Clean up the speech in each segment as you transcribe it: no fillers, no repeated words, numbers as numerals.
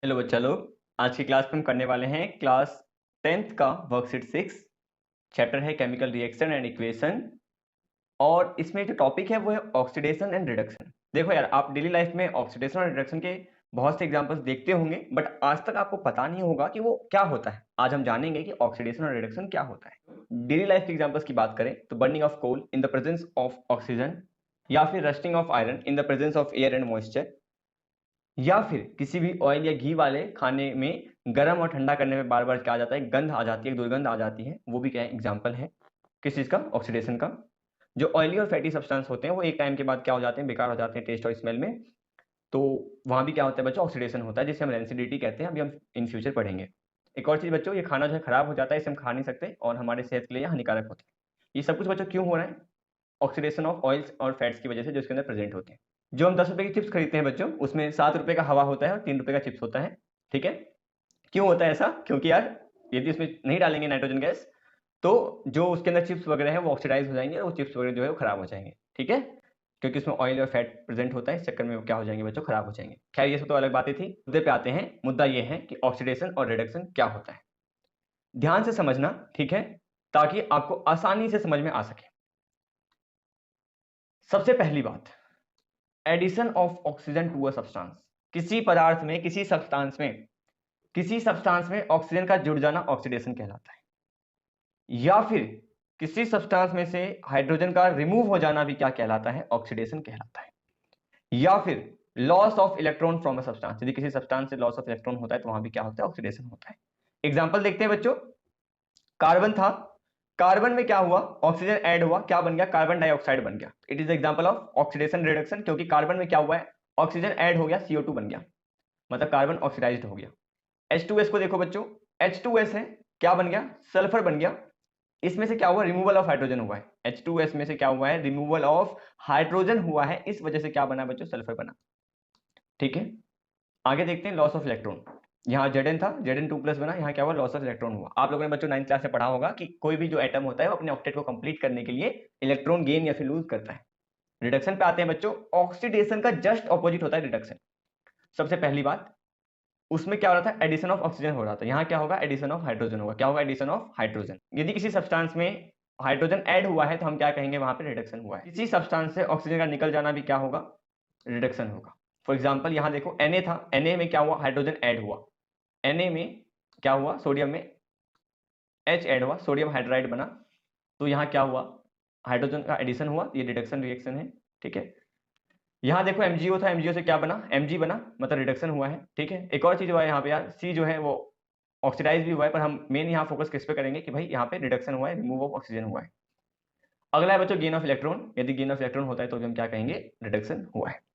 Hello बच्चा लोग। आज की क्लास में हम करने वाले हैं क्लास 10th का वर्कशीट 6। चैप्टर है केमिकल रिएक्शन एंड इक्वेशन। और इसमें जो टॉपिक है वो है ऑक्सीडेशन एंड रिडक्शन। देखो यार, आप डेली लाइफ में ऑक्सीडेशन और रिडक्शन के बहुत से एग्जांपल्स देखते होंगे, बट आज तक आपको पता नहीं होगा कि वो क्या होता है। आज हम जानेंगे कि ऑक्सीडेशन और रिडक्शन क्या होता है। डेली लाइफ के एग्जांपल्स की बात करें तो burning of coal in the presence of oxygen, या फिर rusting of iron in the presence of air and moisture, या फिर किसी भी ऑयल या घी वाले खाने में गर्म और ठंडा करने में बार बार क्या आ जाता है, गंध आ जाती है, दुर्गंध आ जाती है। वो भी क्या है, एग्जाम्पल है किस चीज का, ऑक्सीडेशन का। जो ऑयली और फैटी सब्सटेंस होते हैं वो एक टाइम के बाद क्या हो जाते हैं, बेकार हो जाते हैं टेस्ट और स्मेल में। तो वहां भी क्या होता है बच्चों, ऑक्सीडेशन होता है, जिसे हम रेंसिडिटी कहते हैं। अभी हम इन फ्यूचर पढ़ेंगे। एक और चीज बच्चों, ये खाना जो है खराब हो जाता है, इसे हम खा नहीं सकते और हमारे सेहत के लिए हानिकारक होता है। ये सब कुछ बच्चों क्यों हो रहा है? ऑक्सीडेशन ऑफ ऑयल्स और फैट्स की वजह से, जो इसके अंदर प्रेजेंट होते हैं। जो हम 10 रुपए की चिप्स खरीदते हैं बच्चों, उसमें 7 रुपए का हवा होता है और 3 रुपए का चिप्स होता है। ठीक है? क्यों होता है ऐसा? क्योंकि यार, यदि उसमें नहीं डालेंगे नाइट्रोजन गैस, तो जो उसके अंदर चिप्स वगैरह है वो ऑक्सीडाइज हो जाएंगे और वो चिप्स वगैरह जो है वो खराब हो जाएंगे। ठीक है? क्योंकि उसमें ऑयल और फैट प्रेजेंट होता है, इस चक्कर में वो क्या हो जाएंगे बच्चों, खराब हो जाएंगे। खैर, ये सब तो अलग बातें थी। मुद्दे पे आते हैं। मुद्दा ये है कि ऑक्सीडेशन और रिडक्शन क्या होता है। ध्यान से समझना, ठीक है, ताकि आपको आसानी से समझ में आ सके। सबसे पहली बात, addition of oxygen to a substance. किसी पदार्थ में, किसी सब्सटेंस में ऑक्सीजन का जुड़ जाना ऑक्सीडेशन कहलाता है। या फिर किसी सब्सटेंस में से हाइड्रोजन का रिमूव हो जाना भी क्या कहलाता है, ऑक्सीडेशन कहलाता है। या फिर loss of electron from a substance, यदि किसी सब्सटेंस से लॉस ऑफ इलेक्ट्रॉन होता है तो वहां भी क्या होता है, ऑक्सीडेशन होता है। एग्जांपल देखते हैं बच्चों। कार्बन था, कार्बन में क्या हुआ, ऑक्सीजन ऐड हुआ, क्या बन गया, कार्बन डाइऑक्साइड बन गया। It is example of oxidation reduction, क्योंकि कार्बन में क्या हुआ है, ऑक्सीजन ऐड हो गया, CO2 बन गया, मतलब कार्बन ऑक्सीडाइज्ड हो गया। H2S को देखो बच्चों, H2S है, क्या बन गया, सल्फर बन गया। इसमें से क्या हुआ, रिमूवल ऑफ हाइड्रोजन हुआ है। H2S में से क्या हुआ है, रिमूवल ऑफ हाइड्रोजन हुआ है, इस वजह से क्या बना बच्चों, सल्फर बना। ठीक है? आगे देखते हैं लॉस ऑफ इलेक्ट्रॉन। यहाँ Zn था, Zn2+ बना, यहाँ क्या हुआ, लॉस ऑफ इलेक्ट्रॉन हुआ। आप लोगों ने बच्चों 9th क्लास में पढ़ा होगा कि कोई भी जो एटम होता है वो अपने ऑक्टेट को कंप्लीट करने के लिए इलेक्ट्रॉन गेन या फिर लूज करता है। रिडक्शन पे आते हैं बच्चों। ऑक्सीडेशन का जस्ट ऑपोजिट होता है रिडक्शन। सबसे पहली बात, उसमें क्या हो रहा था, एडिशन ऑफ ऑक्सीजन हो रहा था। यहाँ क्या होगा, एडिशन ऑफ हाइड्रोजन होगा। क्या होगा, एडिशन ऑफ हाइड्रोजन। यदि किसी सब्सटेंस में हाइड्रोजन ऐड हुआ है तो हम क्या कहेंगे, वहां पे रिडक्शन हुआ है। किसी सब्सटेंस से ऑक्सीजन का निकल जाना भी क्या होगा, रिडक्शन होगा। फॉर एग्जाम्पल यहाँ देखो, Na था, Na में क्या हुआ, हाइड्रोजन ऐड हुआ। Na में क्या हुआ, सोडियम में H ऐड हुआ, सोडियम हाइड्राइड बना। तो यहाँ क्या हुआ, हाइड्रोजन का एडिशन हुआ, ये रिडक्शन रिएक्शन है। ठीक है? यहाँ देखो MgO था, MgO से क्या बना, Mg बना, मतलब रिडक्शन हुआ है। ठीक है? एक और चीज हुआ है यहाँ पे यार, C जो है वो ऑक्सीडाइज भी हुआ है, पर हम मेन यहाँ फोकस किस पे करेंगे कि भाई यहाँ पे रिडक्शन हुआ है, रिमूव ऑफ ऑक्सीजन हुआ है। अगला है बच्चों गेन ऑफ इलेक्ट्रॉन। यदि गेन ऑफ इलेक्ट्रॉन होता है तो भी हम क्या कहेंगे, रिडक्शन हुआ है।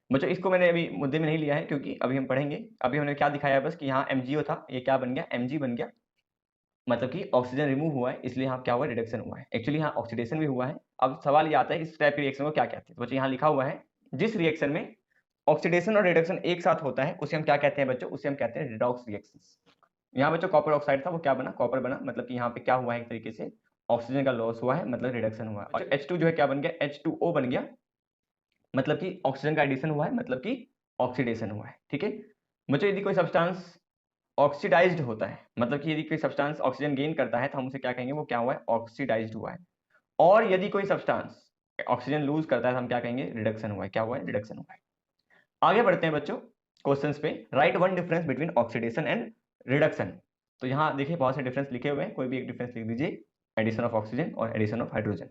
बच्चों इसको मैंने अभी मुद्दे में नहीं लिया है, क्योंकि अभी हम पढ़ेंगे। अभी हमने क्या दिखाया बस कि यहाँ MgO था, ये क्या बन गया, Mg बन गया, मतलब कि ऑक्सीजन रिमूव हुआ है, इसलिए यहाँ क्या हुआ, रिडक्शन हुआ है। एक्चुअली यहाँ ऑक्सीडेशन भी हुआ है। अब सवाल ये आता है इस टाइप के रिएक्शन को क्या कहते हैं। तो बच्चों यहाँ लिखा हुआ है, जिस रिएक्शन में ऑक्सीडेशन और रिडक्शन एक साथ होता है उसे हम क्या कहते हैं बच्चों, उसे हम कहते हैं रिडॉक्स रिएक्शंस। यहाँ बच्चों कॉपर ऑक्साइड था, वो क्या बना, कॉपर बना, मतलब कि यहाँ पे क्या हुआ है, एक तरीके से ऑक्सीजन का लॉस हुआ है, मतलब रिडक्शन हुआ है। और H2 जो है क्या बन गया, H2O बन गया, मतलब कि ऑक्सीजन का एडिशन हुआ है, मतलब कि ऑक्सीडेशन हुआ है। ठीक है? बच्चों यदि कोई सब्सटेंस ऑक्सीडाइज्ड होता है, मतलब कि यदि कोई सब्सटेंस ऑक्सीजन गेन करता है तो हम उसे क्या कहेंगे, वो क्या हुआ है, ऑक्सीडाइज्ड हुआ है। और यदि कोई सब्सटेंस ऑक्सीजन लूज करता है तो हम क्या कहेंगे, रिडक्शन हुआ है। क्या हुआ है, रिडक्शन हुआ है। आगे बढ़ते हैं बच्चों क्वेश्चंस पे। Right one difference between oxidation and reduction. तो यहाँ देखिए बहुत से डिफरेंस लिखे हुए हैं, कोई भी एक डिफरेंस लिख दीजिए, एडिशन ऑफ ऑक्सीजन और एडिशन ऑफ हाइड्रोजन।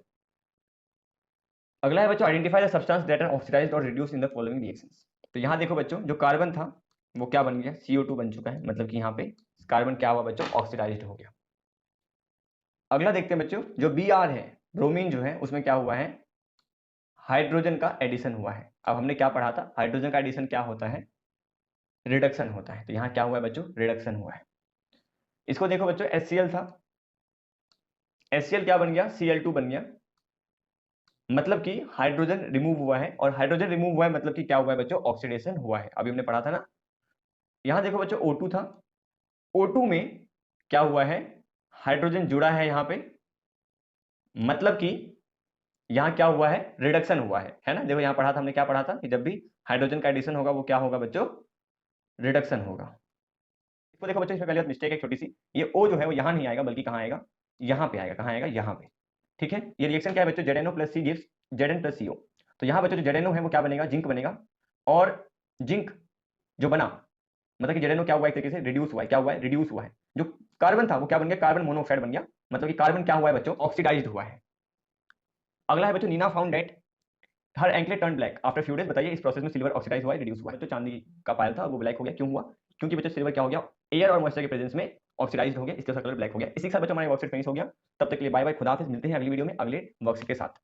अगला है बच्चों, identify the substance that are oxidised और reduce in the following reactions. तो यहाँ देखो बच्चों, जो कार्बन था वो क्या बन गया, CO2 बन चुका है, मतलब कि यहाँ पे कार्बन क्या हुआ बच्चों, ऑक्सीडाइज्ड हो गया। अगला देखते हैं बच्चों, जो Br है, ब्रोमीन जो है, उसमें क्या हुआ है, हाइड्रोजन का एडिशन हुआ है। अब हमने क्या पढ़ा था, हाइड्रोजन का एडिशन क्या होता है, रिडक्शन होता है। तो यहाँ क्या हुआ है बच्चों, रिडक्शन हुआ है। इसको देखो बच्चों, HCl था, HCl क्या बन गया, Cl2 बन गया, मतलब कि हाइड्रोजन रिमूव हुआ है। और हाइड्रोजन रिमूव हुआ है मतलब कि क्या हुआ है बच्चों, ऑक्सीडेशन हुआ है। अभी हमने पढ़ा था ना। यहाँ देखो बच्चों O2 था, O2 में क्या हुआ है, हाइड्रोजन जुड़ा है यहाँ पे, मतलब कि यहाँ क्या हुआ है, रिडक्शन हुआ है ना। देखो यहाँ पढ़ा था हमने, क्या पढ़ा था कि जब भी हाइड्रोजन का एडिशन होगा वो क्या होगा बच्चों, रिडक्शन होगा। इसको देखो बच्चों, इसमें पहले मिस्टेक है छोटी सी, ये ओ जो है वो यहाँ नहीं आएगा बल्कि कहाँ आएगा, यहाँ पे आएगा। कहाँ आएगा? यहाँ पे। ठीक है, ये रिएक्शन क्या है बच्चों? ZnO प्लस सी गिव्स Zn प्लस CO। तो यहाँ बच्चों जो ZnO है वो क्या बनेगा? जिंक बनेगा। और जिंक जो बना, मतलब कि ZnO क्या हुआ? एक तरीके से रिड्यूस हुआ है। क्या हुआ है? रिड्यूस हुआ है। जो कार्बन था वो क्या बन गया? कार्बन मोनोऑक्साइड बन गया। मतलब कि कार्बन क्या हुआ है बच्चों? ऑक्सीडाइज्ड हुआ है। अगला है बच्चों, Neena found that her anklet turn black after few days. बताइए इस प्रोसेस में सिल्वर ऑक्सीडाइज हुआ है, रिड्यूस हुआ है। तो चांदी का पायल था वो ब्लैक हो गया, क्यों हुआ? क्योंकि बच्चों सिल्वर क्या हो गया? एयर और मॉइस्चर के प्रेजेंस में ऑक्सीडाइज हो गया, इसका कलर ब्लैक हो गया। इसी के साथ बच्चों हमारा वर्कशीट फिनिश हो गया। तब तक के लिए बाय बाय, खुदा हाफिज़। मिलते हैं अगली वीडियो में अगले वर्कशीट के साथ।